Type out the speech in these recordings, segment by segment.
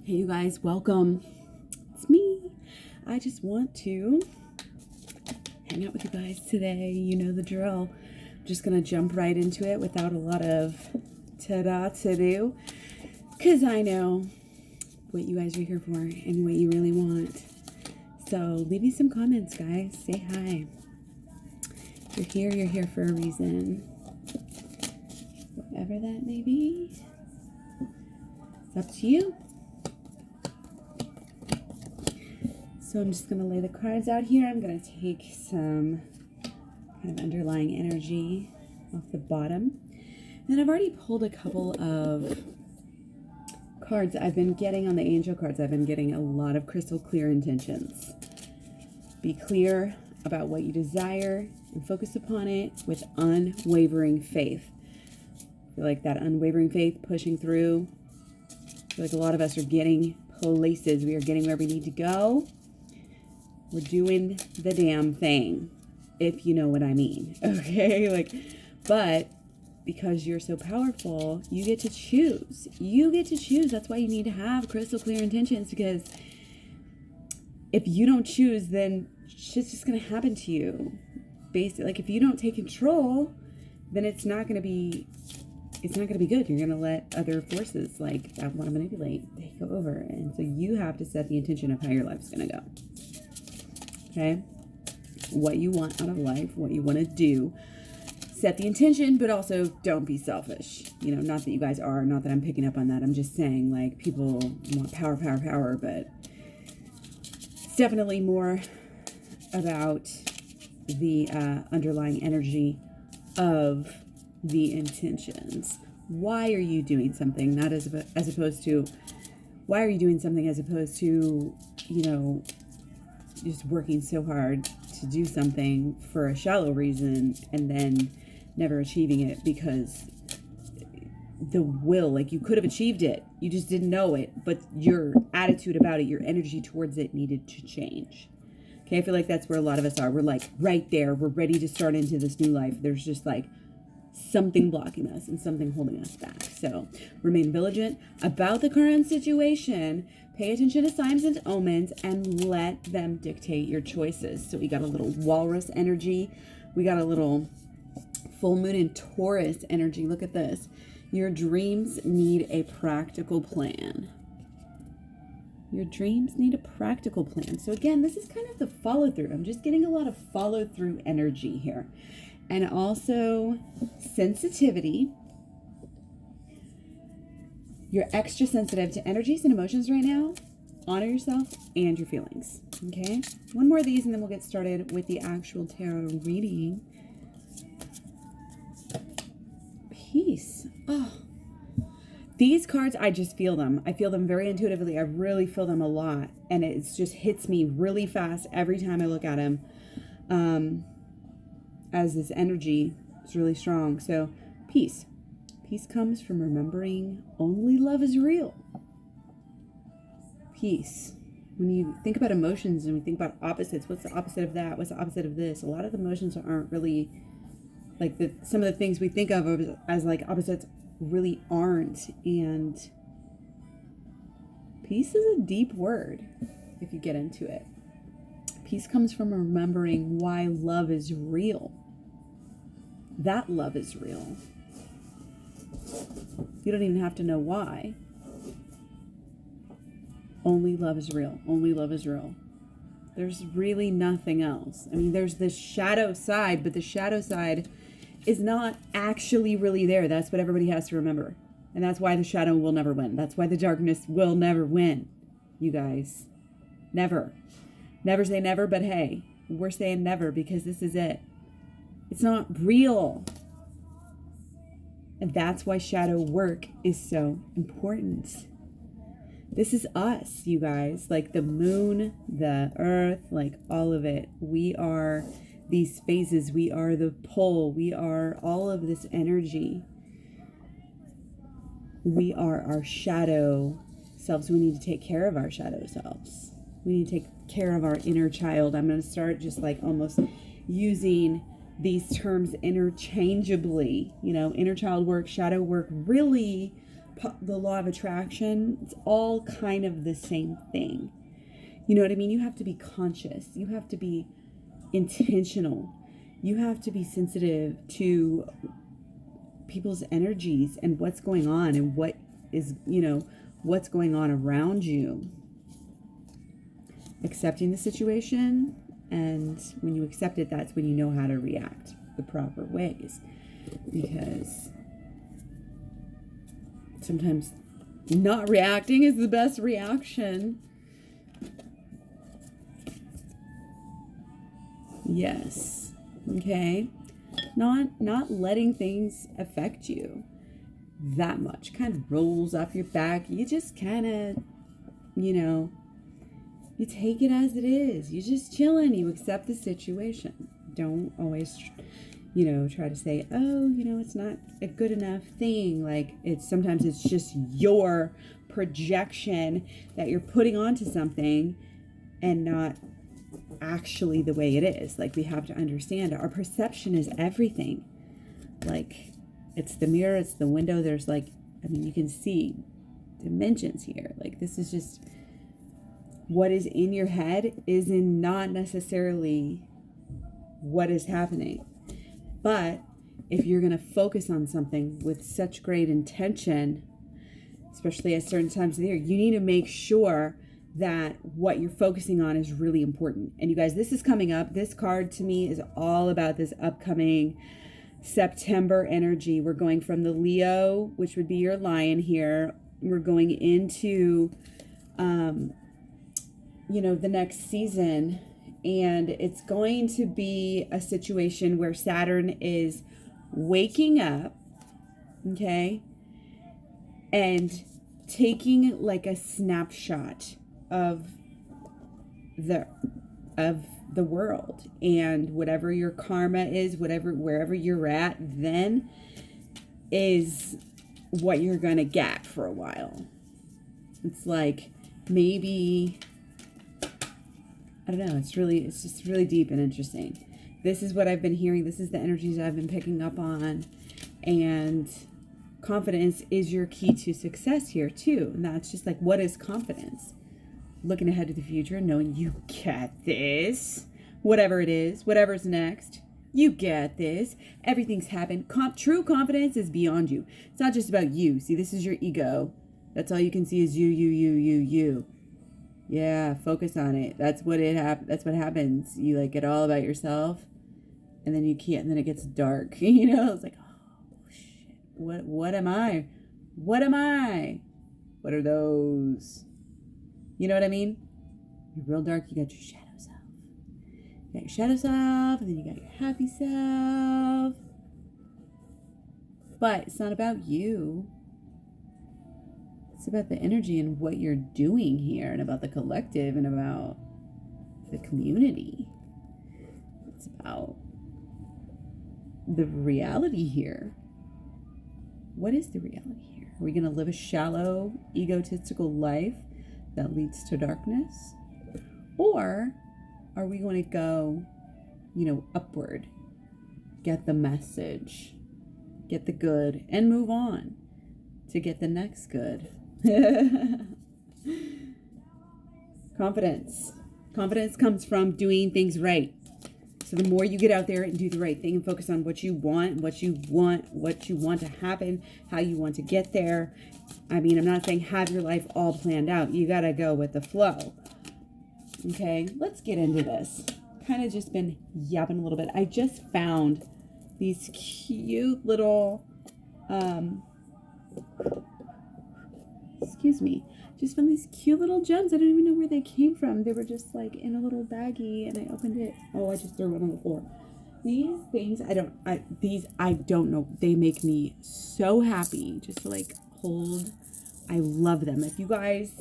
Hey, you guys, welcome. It's me. I just want to hang out with you guys today. You know the drill. I'm just going to jump right into it without a lot of ta-da to do, because I know what you guys are here for and what you really want. So leave me some comments, guys. Say hi. If you're here for a reason. Whatever that may be. It's up to you. So I'm just going to lay the cards out here. I'm going to take some kind of underlying energy off the bottom. And then I've already pulled a couple of cards I've been getting on the angel cards. I've been getting a lot of crystal clear intentions. Be clear about what you desire and focus upon it with unwavering faith. I feel like that unwavering faith pushing through. I feel like a lot of us are getting places. We are getting where we need to go. We're doing the damn thing, if you know what I mean. Okay? But because you're so powerful, you get to choose. You get to choose. That's why you need to have crystal clear intentions, because if you don't choose, then shit's just going to happen to you. Basically, if you don't take control, then it's not going to be good. You're going to let other forces that want to manipulate take over. And so you have to set the intention of how your life's going to go. Okay? What you want out of life, what you want to do. Set the intention, but also don't be selfish. Not that you guys are, not that I'm picking up on that. I'm just saying, people want power, but it's definitely more about the underlying energy of the intentions. Why are you doing something? Not as opposed to, why are you doing something as opposed to, just working so hard to do something for a shallow reason and then never achieving it because the will, you could have achieved it. You just didn't know it, but your attitude about it, your energy towards it needed to change. Okay, I feel like that's where a lot of us are. We're right there. We're ready to start into this new life. There's just something blocking us and something holding us back. So remain vigilant about the current situation. Pay attention to signs and omens and let them dictate your choices. So we got a little walrus energy. We got a little full moon in Taurus energy. Look at this. Your dreams need a practical plan. Your dreams need a practical plan. So again, this is kind of the follow through. I'm just getting a lot of follow through energy here. And also sensitivity. You're extra sensitive to energies and emotions right now. Honor yourself and your feelings. Okay? One more of these and then we'll get started with the actual tarot reading. Peace. Oh. These cards, I just feel them. I feel them very intuitively. I really feel them a lot. And it just hits me really fast every time I look at them. As this energy is really strong. So, peace. Peace comes from remembering only love is real. Peace. When you think about emotions and we think about opposites, what's the opposite of that? What's the opposite of this? A lot of emotions aren't really some of the things we think of as opposites really aren't. And peace is a deep word if you get into it. Peace comes from remembering why love is real. That love is real. You don't even have to know why. Only love is real. Only love is real. There's really nothing else. I mean, there's this shadow side, but the shadow side is not actually really there. That's what everybody has to remember. And that's why the shadow will never win. That's why the darkness will never win, you guys. Never. Never say never, but hey, we're saying never because this is it. It's not real. And that's why shadow work is so important. This is us, you guys. The moon, the earth, all of it. We are these phases. We are the pole. We are all of this energy. We are our shadow selves. We need to take care of our shadow selves. We need to take care of our inner child. I'm going to start just almost using these terms interchangeably. Inner child work, shadow work really the law of attraction, it's all kind of the same thing. You know what I mean? You have to be conscious. You have to be intentional. You have to be sensitive to people's energies and what's going on and what is, what's going on around you. Accepting the situation, and when you accept it, that's when you know how to react the proper ways. Because sometimes not reacting is the best reaction. Yes. Okay. Not letting things affect you that much. Kind of rolls off your back. You just kind of, you take it as it is. You're just chilling. You accept the situation. Don't always, try to say, oh, it's not a good enough thing. Like, sometimes it's just your projection that you're putting onto something and not actually the way it is. Like, we have to understand our perception is everything. Like, it's the mirror, it's the window. There's you can see dimensions here. Like, this is just what is in your head is not necessarily what is happening. But if you're going to focus on something with such great intention, especially at certain times of the year, you need to make sure that what you're focusing on is really important. And you guys, this is coming up. This card to me is all about this upcoming September energy. We're going from the Leo, which would be your lion here. We're going into, the next season. And it's going to be a situation where Saturn is waking up, okay, and taking like a snapshot of the world, and whatever your karma is, wherever you're at then is what you're gonna get for a while. It's like, maybe, I don't know, it's just really deep and interesting. This is what I've been hearing. This is the energies I've been picking up on. And confidence is your key to success here too. And that's just like, what is confidence? Looking ahead to the future, knowing you get this. Whatever it is, whatever's next, you get this. Everything's happened. True confidence is beyond you. It's not just about you. See, this is your ego. That's all you can see is you. Yeah, focus on it. That's what that's what happens. You get all about yourself, and then you can't, and then it gets dark. It's like, oh shit. What am I? What am I? What are those? You know what I mean? You're real dark, you got your shadow self. You got your shadow self, and then you got your happy self. But it's not about you. It's about the energy and what you're doing here, and about the collective, and about the community. It's about the reality here. What is the reality here? Are we going to live a shallow, egotistical life that leads to darkness? Or are we going to go, upward, get the message, get the good, and move on to get the next good? Confidence. Confidence comes from doing things right. So the more you get out there and do the right thing and focus on what you want to happen, how you want to get there. I mean, I'm not saying have your life all planned out. You got to go with the flow. Okay, let's get into this. Kind of just been yapping a little bit. I just found these cute little, just found these cute little gems. I don't even know where they came from. They were just in a little baggie, and I opened it. Oh, I just threw one on the floor. These things, I don't know. They make me so happy just to hold. I love them. If you guys,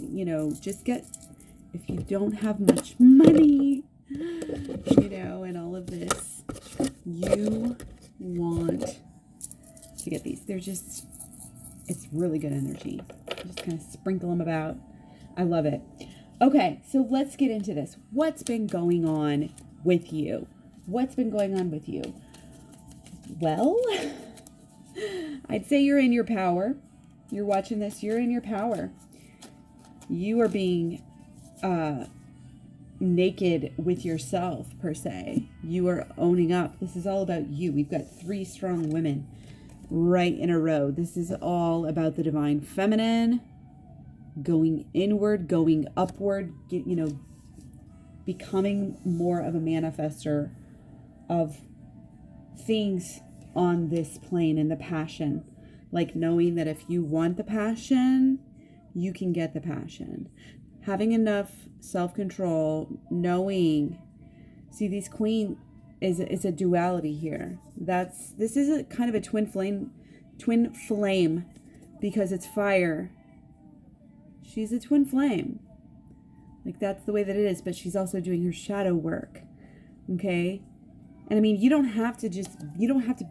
if you don't have much money, and all of this, you want to get these. It's really good energy. Just kind of sprinkle them about. I love it. Okay, so let's get into this. What's been going on with you? What's been going on with you? Well, I'd say you're in your power. you're watching this, you're in your power. You are being naked with yourself, per se. You are owning up. This is all about you. We've got 3 strong women right in a row. This is all about the divine feminine, going inward, going upward, becoming more of a manifester of things on this plane and the passion. Like knowing that if you want the passion, you can get the passion. Having enough self-control, knowing, see, these queen it's a duality here. This is a kind of a twin flame because it's fire. She's a twin flame. Like that's the way that it is, but she's also doing her shadow work. Okay? And I mean, you don't have to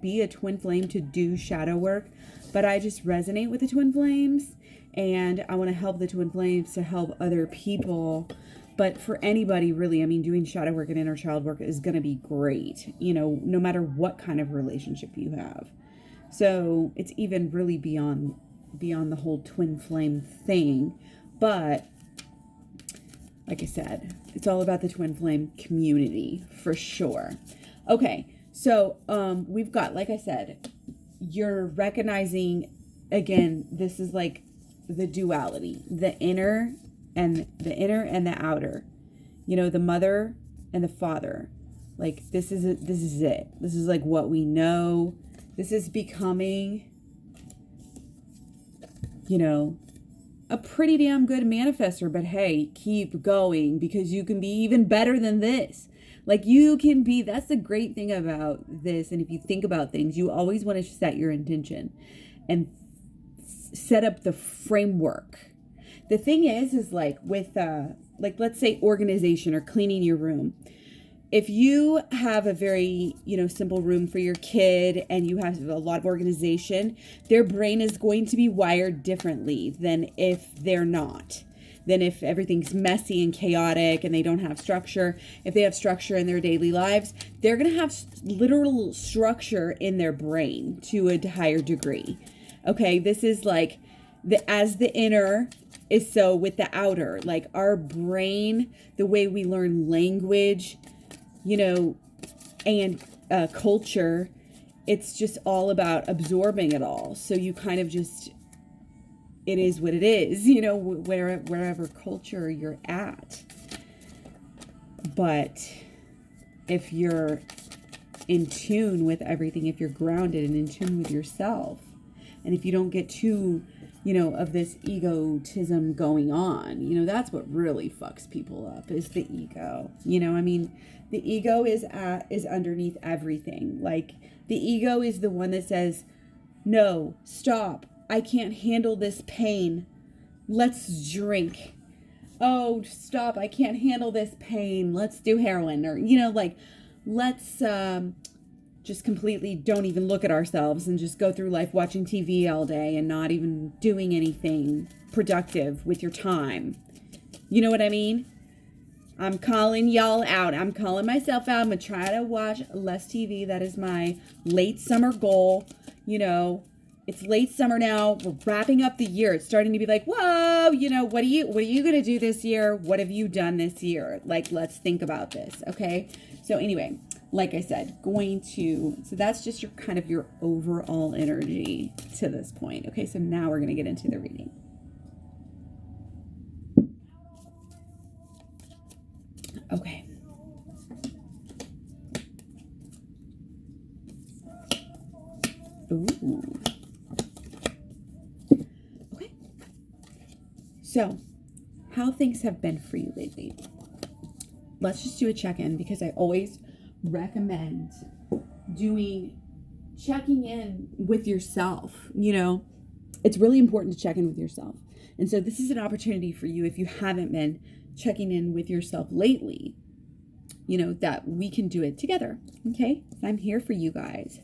be a twin flame to do shadow work, but I just resonate with the twin flames and I want to help the twin flames to help other people. But for anybody really, I mean, doing shadow work and inner child work is going to be great, no matter what kind of relationship you have. So it's even really beyond the whole twin flame thing. But like I said, it's all about the twin flame community for sure. Okay, so we've got, like I said, you're recognizing, again, this is like the duality, the inner and the outer, the mother and the father. Like this is it. This is like what we know. This is becoming, a pretty damn good manifester. But hey, keep going because you can be even better than this. Like you can be, that's the great thing about this. And if you think about things, you always want to set your intention and set up the framework. The thing is like with, let's say organization or cleaning your room. If you have a very, simple room for your kid and you have a lot of organization, their brain is going to be wired differently than if they're not. Than if everything's messy and chaotic and they don't have structure. If they have structure in their daily lives, they're going to have literal structure in their brain to a higher degree. Okay, this is like as the inner is so with the outer. Like our brain, the way we learn language, and culture, it's just all about absorbing it all. So you kind of just, it is what it is, wherever culture you're at. But if you're in tune with everything, if you're grounded and in tune with yourself, and if you don't get too, of this egotism going on, that's what really fucks people up is the ego. The ego is underneath everything. Like the ego is the one that says, no, stop. I can't handle this pain. Let's drink. Oh, stop. I can't handle this pain. Let's do heroin. Or, let's just completely don't even look at ourselves and just go through life watching TV all day and not even doing anything productive with your time. You know what I mean? I'm calling y'all out. I'm calling myself out. I'm going to try to watch less TV. That is my late summer goal. It's late summer now. We're wrapping up the year. It's starting to be like, whoa, what are you going to do this year? What have you done this year? Like, let's think about this. Okay. So anyway, like I said, so that's just your overall energy to this point. Okay. So now we're going to get into the reading. Okay. Ooh. Okay. So, how things have been for you lately? Let's just do a check-in because I always recommend checking in with yourself. It's really important to check in with yourself. And so this is an opportunity for you if you haven't been checking in with yourself lately, that we can do it together. Okay. I'm here for you guys.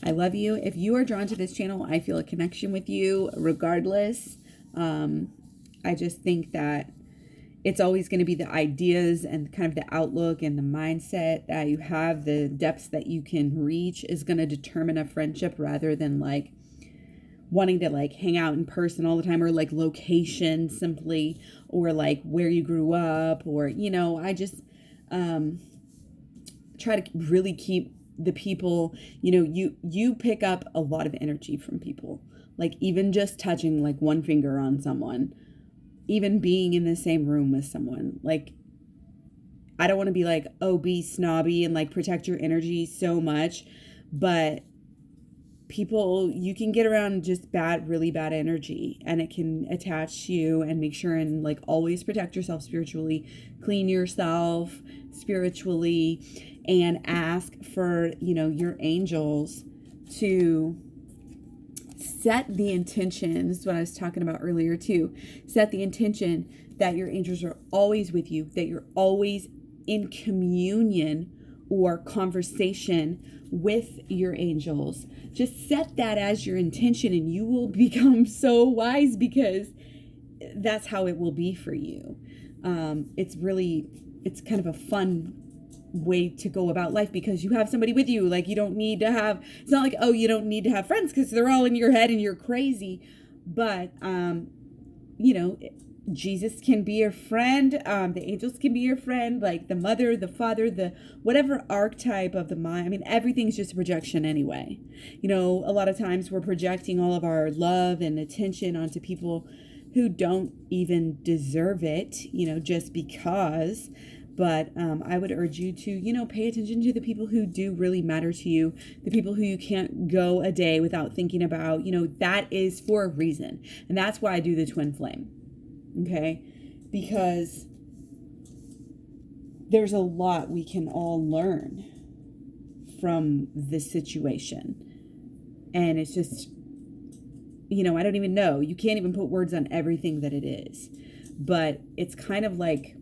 I love you. If you are drawn to this channel, I feel a connection with you regardless. I just think that it's always going to be the ideas and kind of the outlook and the mindset that you have, the depths that you can reach is going to determine a friendship rather than like wanting to like hang out in person all the time, or like location simply, or like where you grew up, or, you know, I just try to really keep the people, you know, you pick up a lot of energy from people. Like even just touching like one finger on someone, even being in the same room with someone, like I don't want to be like, oh, be snobby and like protect your energy so much, but people, you can get around just really bad energy, and it can attach to you. And make sure and like always protect yourself spiritually, clean yourself spiritually, and ask for, you know, your angels to set the intention. This is what I was talking about earlier too. Set the intention that your angels are always with you, that you're always in communion or conversation with your angels. Just set that as your intention, and you will become so wise, because that's how it will be for you. It's kind of a fun way to go about life, because you have somebody with you. Like you don't need to have, it's not like, oh, you don't need to have friends because they're all in your head and you're crazy. But, you know, Jesus can be your friend. The angels can be your friend, like the mother, the father, the whatever archetype of the mind. I mean, everything's just a projection anyway. You know, a lot of times we're projecting all of our love and attention onto people who don't even deserve it, you know, just because. But I would urge you to, you know, pay attention to the people who do really matter to you, the people who you can't go a day without thinking about. You know, that is for a reason. And that's why I do the twin flame. Okay? Because there's a lot we can all learn from this situation. And it's just, you know, I don't even know. You can't even put words on everything that it is. But it's kind of like,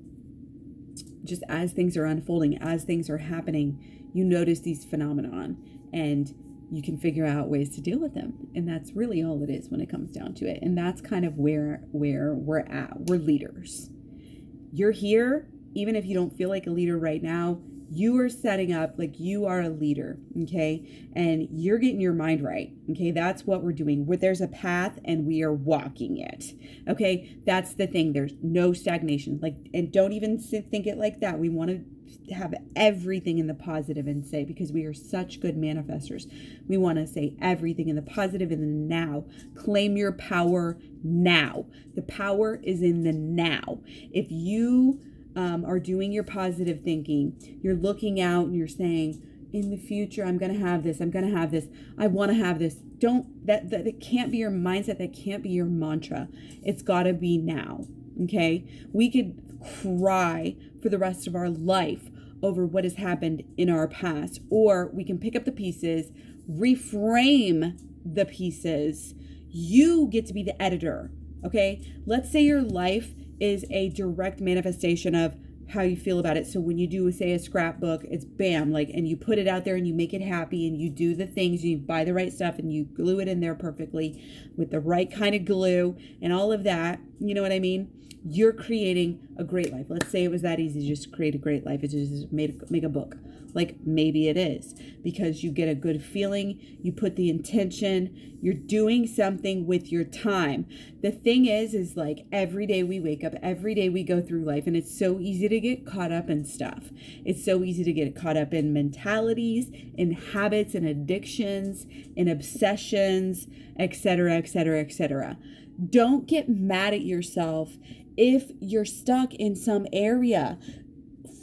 just as things are unfolding, as things are happening, you notice these phenomenon, and you can figure out ways to deal with them. And that's really all it is when it comes down to it. And that's kind of where we're at. We're leaders. You're here, even if you don't feel like a leader right now, you are setting up like you are a leader, okay? And you're getting your mind right, okay? That's what we're doing. There's a path and we are walking it, okay? That's the thing. There's no stagnation. Like, and don't even think it like that. We want to have everything in the positive and say, because we are such good manifestors, we want to say everything in the positive in the now. Claim your power now. The power is in the now. If you are doing your positive thinking, you're looking out and you're saying, in the future, I'm going to have this. I'm going to have this. I want to have this. That it can't be your mindset. That can't be your mantra. It's got to be now. Okay. We could cry for the rest of our life over what has happened in our past, or we can pick up the pieces, reframe the pieces. You get to be the editor. Okay. Let's say your life is a direct manifestation of how you feel about it. So when you do, say, a scrapbook, it's bam, like, and you put it out there and you make it happy and you do the things, you buy the right stuff and you glue it in there perfectly with the right kind of glue and all of that. You know what I mean? You're creating a great life. Let's say it was that easy to just create a great life. It's just make a book. Like, maybe it is, because you get a good feeling, you put the intention, you're doing something with your time. The thing is like, every day we wake up, every day we go through life, and it's so easy to get caught up in stuff. It's so easy to get caught up in mentalities, in habits, and addictions, in obsessions, etc., etc., etc. Don't get mad at yourself if you're stuck in some area.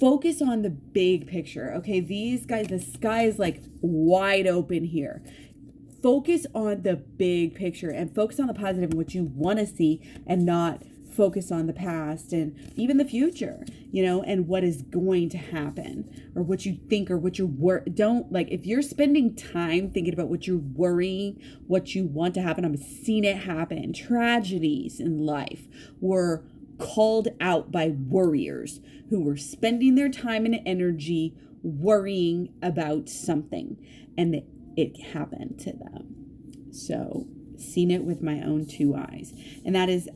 Focus on the big picture. Okay, these guys, the sky is like wide open here. Focus on the big picture and focus on the positive and what you want to see, and not focus on the past and even the future, you know, and what is going to happen, or what you think, or what you're don't like. If you're spending time thinking about what you're worrying, what you want to happen, I'm seeing it happen. Tragedies in life were called out by warriors who were spending their time and energy worrying about something, and it happened to them. So, seen it with my own two eyes. And that is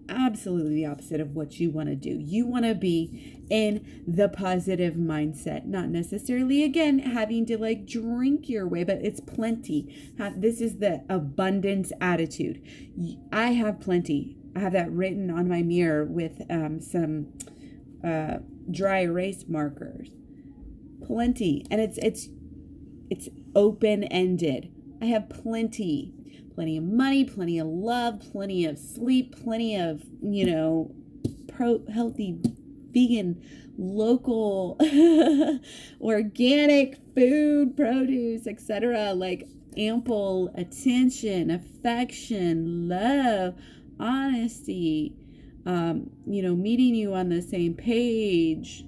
absolutely the opposite of what you want to do. You want to be in the positive mindset, not necessarily, again, having to like drink your way, but it's plenty. This is the abundance attitude. I have plenty. I have that written on my mirror with some dry erase markers. Plenty. And it's open-ended. I have plenty of money, plenty of love, plenty of sleep, plenty of, healthy, vegan, local, organic food, produce, etc. Like ample attention, affection, love, honesty, meeting you on the same page,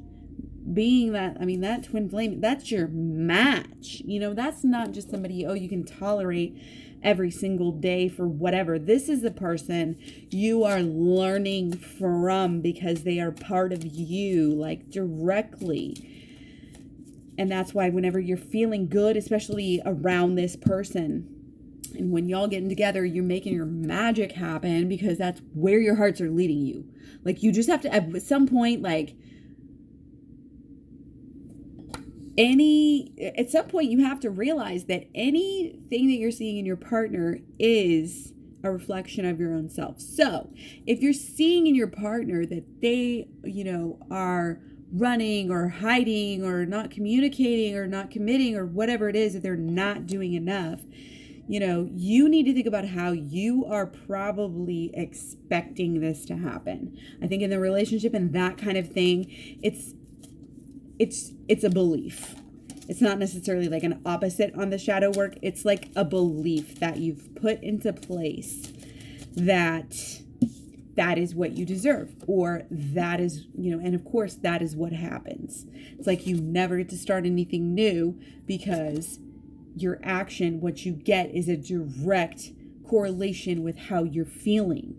being that twin flame, that's your match. That's not just somebody, you can tolerate every single day for whatever. This is the person you are learning from because they are part of you, like directly. And that's why whenever you're feeling good, especially around this person, and when y'all getting together, you're making your magic happen because that's where your hearts are leading you. Like you just have to, at some point, at some point you have to realize that anything that you're seeing in your partner is a reflection of your own self. So if you're seeing in your partner that they, are running or hiding or not communicating or not committing or whatever it is, that they're not doing enough, you need to think about how you are probably expecting this to happen. I think in the relationship and that kind of thing, it's a belief. It's not necessarily like an opposite on the shadow work. It's like a belief that you've put into place that is what you deserve, or that is, and of course that is what happens. It's like you never get to start anything new because your action, what you get is a direct correlation with how you're feeling.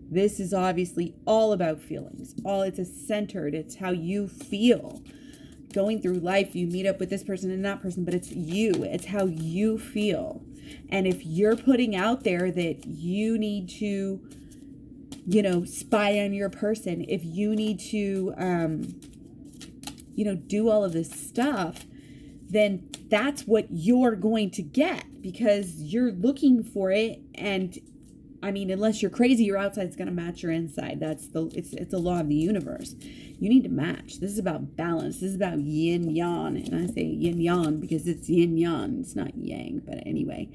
This is obviously all about feelings. It's centered. It's how you feel. Going through life, you meet up with this person and that person, but it's you. It's how you feel. And if you're putting out there that you need to, spy on your person, if you need to, do all of this stuff, then that's what you're going to get because you're looking for it. And unless you're crazy, your outside's going to match your inside. It's a law of the universe. You need to match. This is about balance. This is about yin yang. And I say yin yang because it's yin yang. It's not yang, but anyway.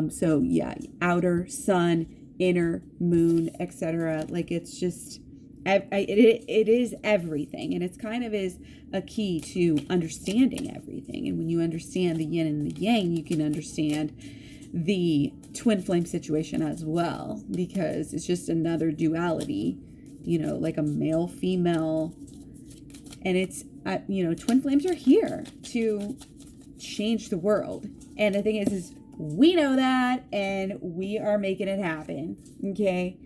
So yeah, outer sun, inner moon, etc. Like it's just, it is everything. And it's kind of is a key to understanding everything. And when you understand the yin and the yang, you can understand the twin flame situation as well, because it's just another duality, like a male, female. And it's, twin flames are here to change the world. And the thing is we know that and we are making it happen. Okay.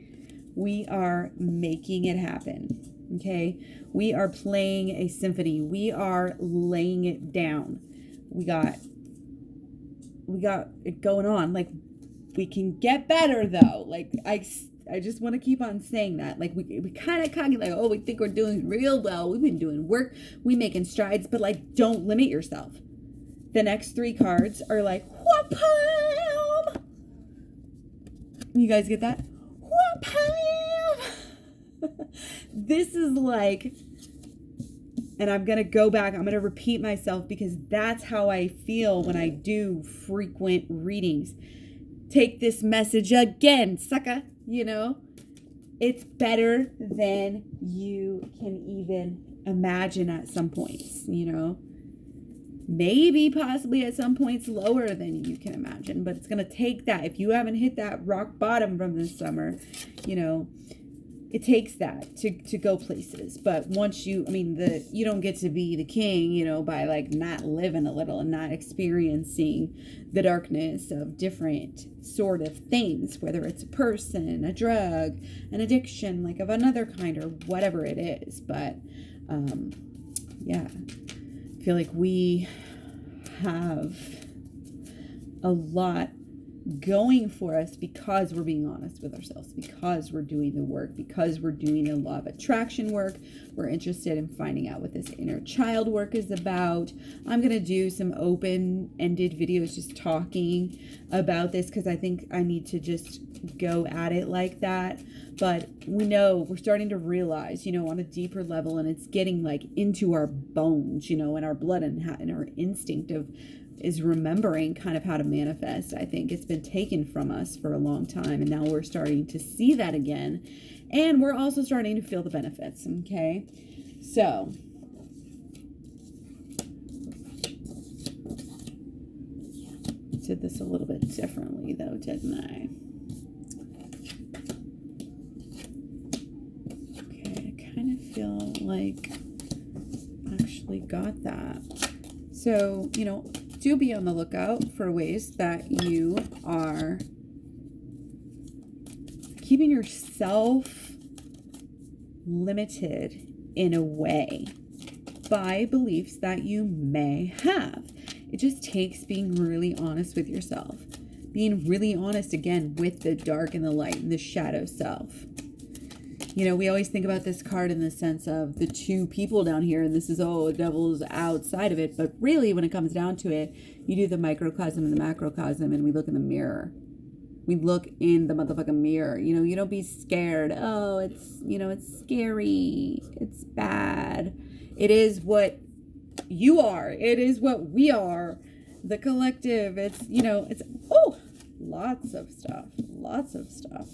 We are making it happen. Okay. We are playing a symphony. We are laying it down. We got it going on. Like we can get better though. Like I just want to keep on saying that. Like we kind of cocky, like, we think we're doing real well. We've been doing work. We making strides, but like, don't limit yourself. The next 3 cards are like, whoop-pam! You guys get that? Whoop-pam! This is like, and I'm going to go back. I'm going to repeat myself because that's how I feel when I do frequent readings. Take this message again, sucker. It's better than you can even imagine at some points, maybe possibly at some points lower than you can imagine, but it's going to take that. If you haven't hit that rock bottom from this summer, it takes that to go places. But once you don't get to be the king, by like not living a little and not experiencing the darkness of different sort of things, whether it's a person, a drug, an addiction, like of another kind or whatever it is. But I feel like we have a lot going for us because we're being honest with ourselves, because we're doing the work, because we're doing the law of attraction work. We're interested in finding out what this inner child work is about. I'm going to do some open-ended videos just talking about this because I think I need to just go at it like that. But we know, we're starting to realize, on a deeper level, and it's getting like into our bones, in our blood and our instinct is remembering kind of how to manifest. I think it's been taken from us for a long time, and now we're starting to see that again, and we're also starting to feel the benefits. Okay, so did this a little bit differently though, didn't I? Okay, I kind of feel like I actually got that. So, do be on the lookout for ways that you are keeping yourself limited in a way by beliefs that you may have. It just takes being really honest with yourself. Being really honest, again, with the dark and the light and the shadow self. We always think about this card in the sense of the two people down here, and this is, the devil's outside of it. But really, when it comes down to it, you do the microcosm and the macrocosm, and we look in the mirror. We look in the motherfucking mirror. You don't be scared. Oh, it's scary. It's bad. It is what you are. It is what we are. The collective. It's lots of stuff. Lots of stuff.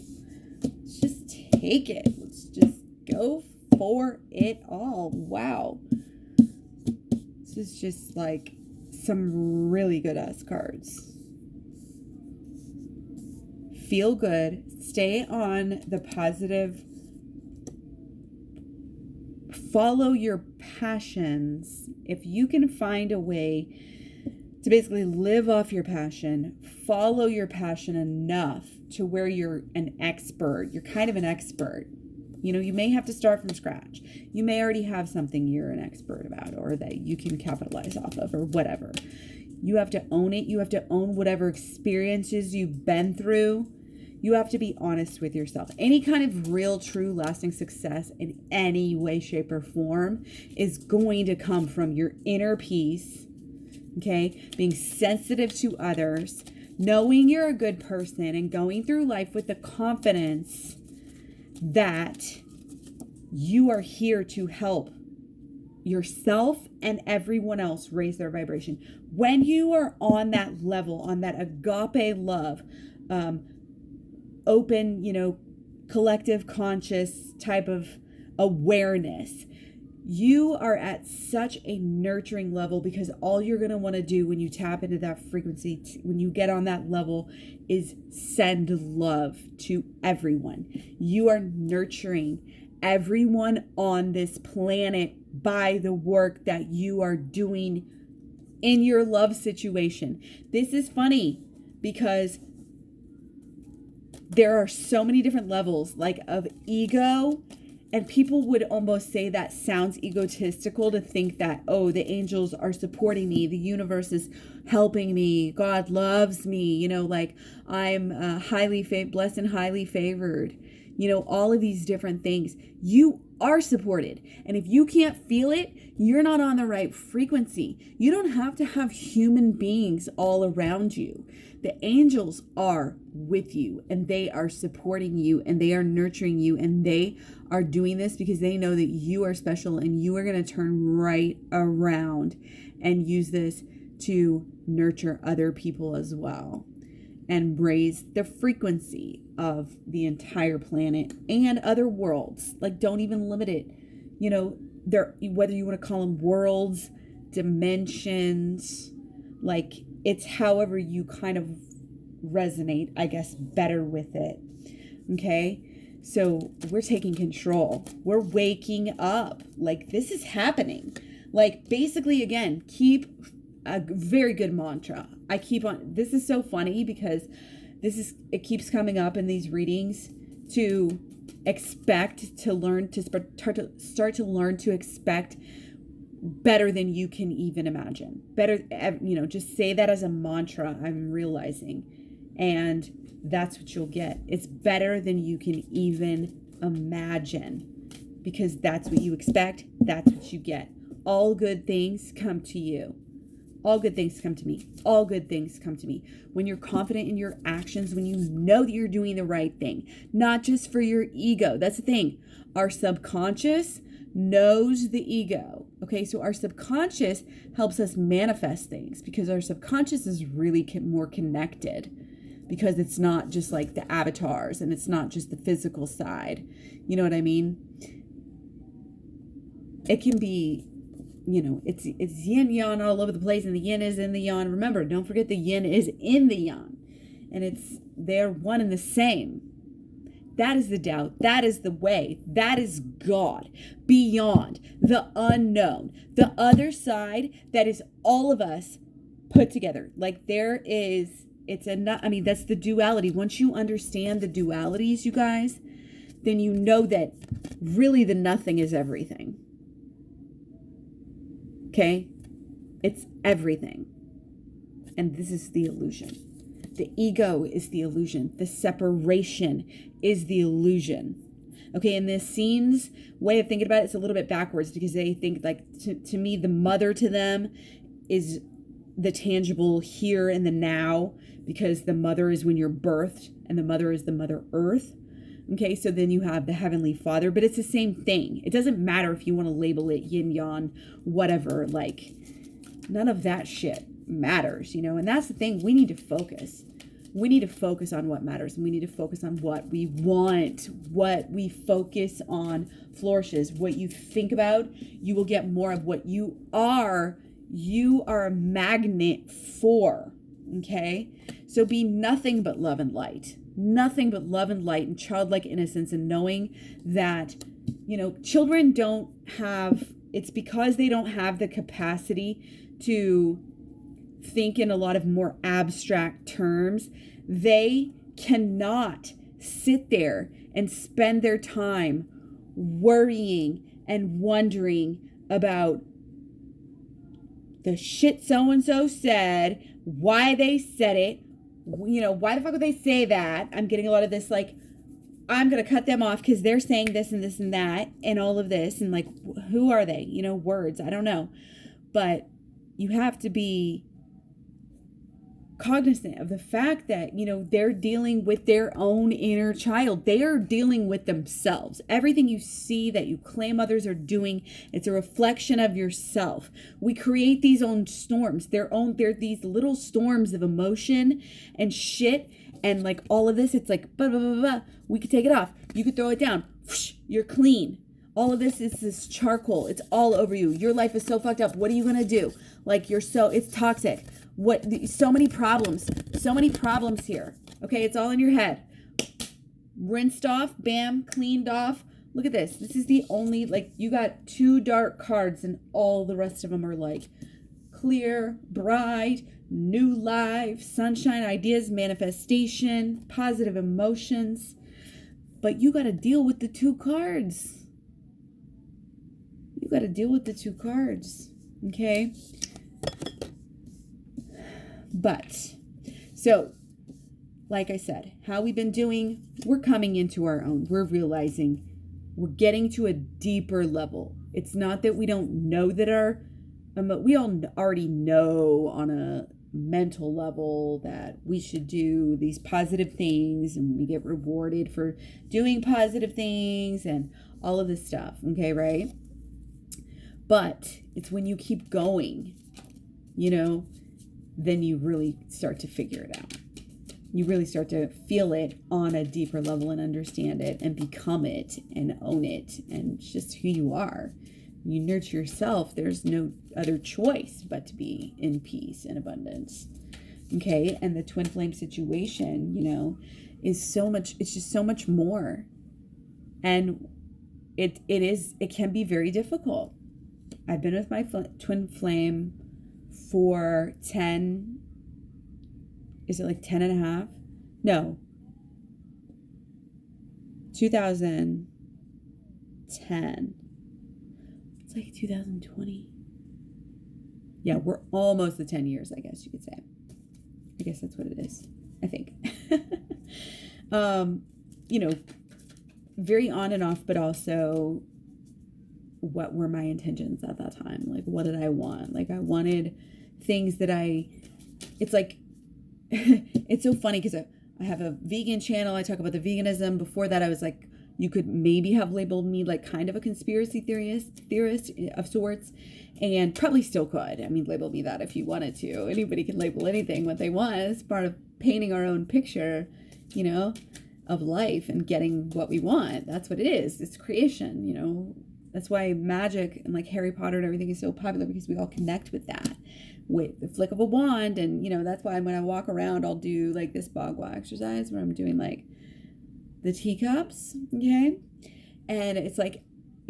Let's just take it. Let's just go for it all. Wow. This is just like some really good ass cards. Feel good. Stay on the positive. Follow your passions. If you can find a way to basically live off your passion, follow your passion enough to where you're an expert. You're kind of an expert. You may have to start from scratch. You may already have something you're an expert about or that you can capitalize off of or whatever. You have to own it. You have to own whatever experiences you've been through. You have to be honest with yourself. Any kind of real, true, lasting success in any way, shape, or form is going to come from your inner peace, okay? Being sensitive to others, knowing you're a good person, and going through life with the confidence that you are here to help yourself and everyone else raise their vibration. When you are on that level, on that agape love, open, collective conscious type of awareness, you are at such a nurturing level because all you're going to want to do when you tap into that frequency, when you get on that level, is send love to everyone. You are nurturing everyone on this planet by the work that you are doing in your love situation. This is funny because there are so many different levels of ego, and people would almost say that sounds egotistical to think that, oh, the angels are supporting me, the universe is helping me, God loves me, I'm blessed and highly favored, all of these different things. You are supported, and if you can't feel it, you're not on the right frequency. You don't have to have human beings all around you. The angels are with you, and they are supporting you, and they are nurturing you, and they are doing this because they know that you are special, and you are going to turn right around and use this to nurture other people as well and raise the frequency of the entire planet and other worlds. Don't even limit it. Whether you want to call them worlds, dimensions, it's however you kind of resonate, I guess, better with it. Okay? So we're taking control. We're waking up. This is happening. Basically, again, keep a very good mantra. I keep on, this is so funny because it keeps coming up in these readings to expect, to learn, to start to learn to expect better than you can even imagine. Better, just say that as a mantra. I'm realizing And that's what you'll get. It's better than you can even imagine, because that's what you expect. That's what you get. All good things come to you. All good things come to me. All good things come to me. When you're confident in your actions, when you know that you're doing the right thing, not just for your ego. That's the thing. Our subconscious knows the ego. Okay, so our subconscious helps us manifest things because our subconscious is really more connected, because it's not just like the avatars and it's not just the physical side. You know what I mean? It can be, it's yin yang all over the place, and the yin is in the yang. Remember, don't forget the yin is in the yang, and they're one and the same. That is the Tao. That is the way. That is God. Beyond the unknown, the other side, that is all of us put together. Like that's the duality. Once you understand the dualities, you guys, then you know that really the nothing is everything. Okay? It's everything. And this is the illusion. The ego is the illusion. The separation is the illusion. Okay, and the scene's way of thinking about it is a little bit backwards, because they think like, to me, the mother to them is the tangible here and the now, because the mother is when you're birthed, and the mother is the Mother Earth. Okay, so then you have the Heavenly Father, but it's the same thing. It doesn't matter if you want to label it yin yang, whatever, like none of that shit matters, and that's the thing. We need to focus. We need to focus on what matters, and we need to focus on what we want. What we focus on flourishes. What you think about, you will get more of. What you are a magnet for. Okay, so be nothing but love and light. Nothing but love and light and childlike innocence, and knowing that, children don't have, it's because they don't have the capacity to think in a lot of more abstract terms. They cannot sit there and spend their time worrying and wondering about the shit so-and-so said, why they said it, why the fuck would they say that? I'm getting a lot of this, like, I'm going to cut them off because they're saying this and this and that and all of this. And like, who are they? Words. I don't know. But you have to be cognizant of the fact that, they're dealing with their own inner child. They are dealing with themselves. Everything you see that you claim others are doing, it's a reflection of yourself. We create these own storms. They're these little storms of emotion and shit. And like all of this, it's like, blah, blah, blah, blah. We could take it off. You could throw it down. You're clean. All of this is this charcoal. It's all over you. Your life is so fucked up. What are you going to do? Like it's toxic. So many problems here. Okay, it's all in your head. Rinsed off, bam, cleaned off. Look at this. This is the only, you got 2 dark cards, and all the rest of them are like clear, bright, new life, sunshine, ideas, manifestation, positive emotions. But you got to deal with the 2 cards. You got to deal with the 2 cards. Okay? But, so, like I said, how we've been doing, we're coming into our own. We're realizing we're getting to a deeper level. It's not that we don't know that we all already know on a mental level that we should do these positive things, and we get rewarded for doing positive things and all of this stuff. Okay, right? But it's when you keep going, then you really start to figure it out. You really start to feel it on a deeper level and understand it and become it and own it, and it's just who you are. You nurture yourself. There's no other choice but to be in peace and abundance. Okay, and the twin flame situation, is so much. It's just so much more, and it can be very difficult. I've been with my twin flame for 10, is it like 10 and a half? No. 2010. It's like 2020. Yeah, we're almost at 10 years, I guess you could say. I guess that's what it is. I think. You know, very on and off, but also what were my intentions at that time? Like, what did I want? Like, I wanted things that it's like, it's so funny because I have a vegan channel. I talk about the veganism. Before that, I was like, you could maybe have labeled me like kind of a conspiracy theorist of sorts, and probably still could. I mean, label me that if you wanted to. Anybody can label anything what they want. It's part of painting our own picture, you know, of life and getting what we want. That's what it is. It's creation, you know. That's why magic and like Harry Potter and everything is so popular, because we all connect with that with the flick of a wand. And, you know, that's why when I walk around, I'll do like this Bagua exercise where I'm doing like the teacups, okay? And it's like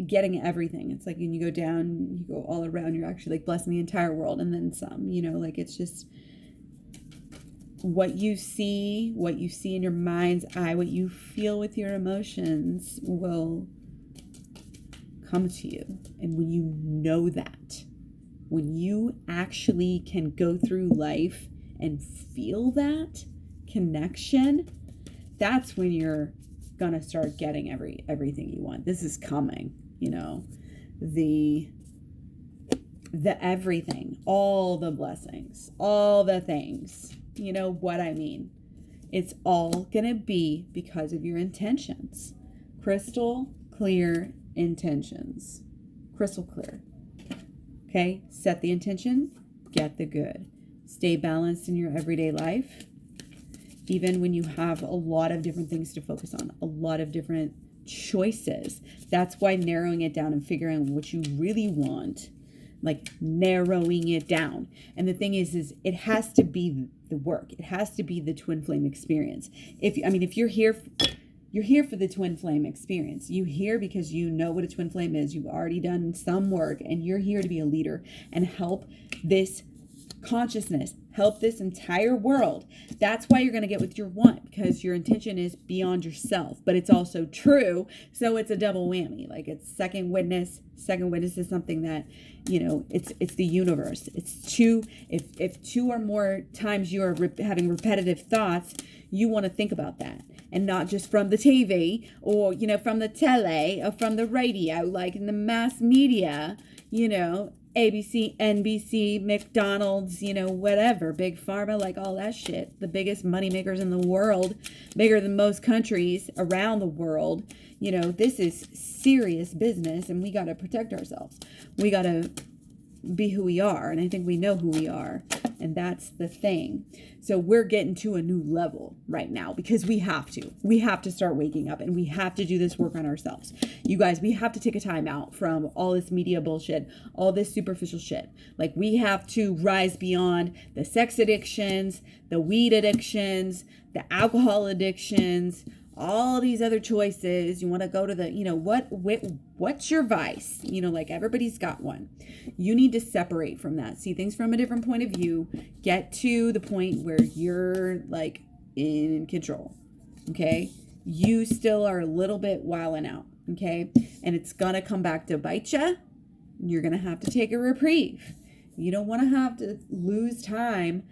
getting everything. It's like when you go down, you go all around, you're actually like blessing the entire world and then some, you know, like it's just what you see in your mind's eye, what you feel with your emotions will come to you. And when you know that, when you actually can go through life and feel that connection, that's when you're gonna start getting everything you want. This is coming, you know, the everything, all the blessings, all the things, you know what I mean? It's all gonna be because of your intentions. Crystal clear intentions. Crystal clear. Okay, set the intention, get the good. Stay balanced in your everyday life, even when you have a lot of different things to focus on, a lot of different choices. That's why narrowing it down and figuring what you really want, like narrowing it down. And the thing is it has to be the work. It has to be the twin flame experience. If you're here, you're here for the twin flame experience. You're here because you know what a twin flame is. You've already done some work and you're here to be a leader and help this consciousness, help this entire world. That's why you're going to get what you want, because your intention is beyond yourself, but it's also true. So it's a double whammy. Like it's second witness. Second witness is something that, you know, it's the universe. It's two. If two or more times you are having repetitive thoughts, you want to think about that. And not just from the TV or, you know, from the tele or from the radio, like in the mass media, you know, ABC, NBC, McDonald's, you know, whatever, Big Pharma, like all that shit. The biggest money makers in the world, bigger than most countries around the world. You know, this is serious business and we got to protect ourselves. We got to be who we are. And I think we know who we are. And that's the thing. So we're getting to a new level right now because we have to. We have to start waking up and we have to do this work on ourselves. You guys, we have to take a time out from all this media bullshit, all this superficial shit. Like we have to rise beyond the sex addictions, the weed addictions, the alcohol addictions, all these other choices. You want to go to the, you know, what's your vice? You know, like everybody's got one. You need to separate from that. See things from a different point of view. Get to the point where you're like in control. Okay. You still are a little bit wilding out. Okay. And it's going to come back to bite you. You're going to have to take a reprieve. You don't want to have to lose time.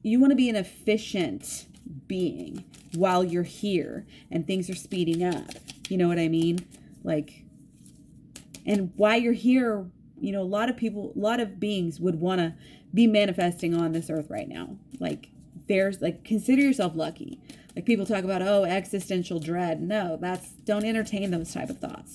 You want to be an efficient being while you're here and things are speeding up. You know what I mean? Like, and while you're here, you know, a lot of beings would want to be manifesting on this earth right now. Like there's like, consider yourself lucky. Like people talk about, oh, existential dread. No, don't entertain those type of thoughts.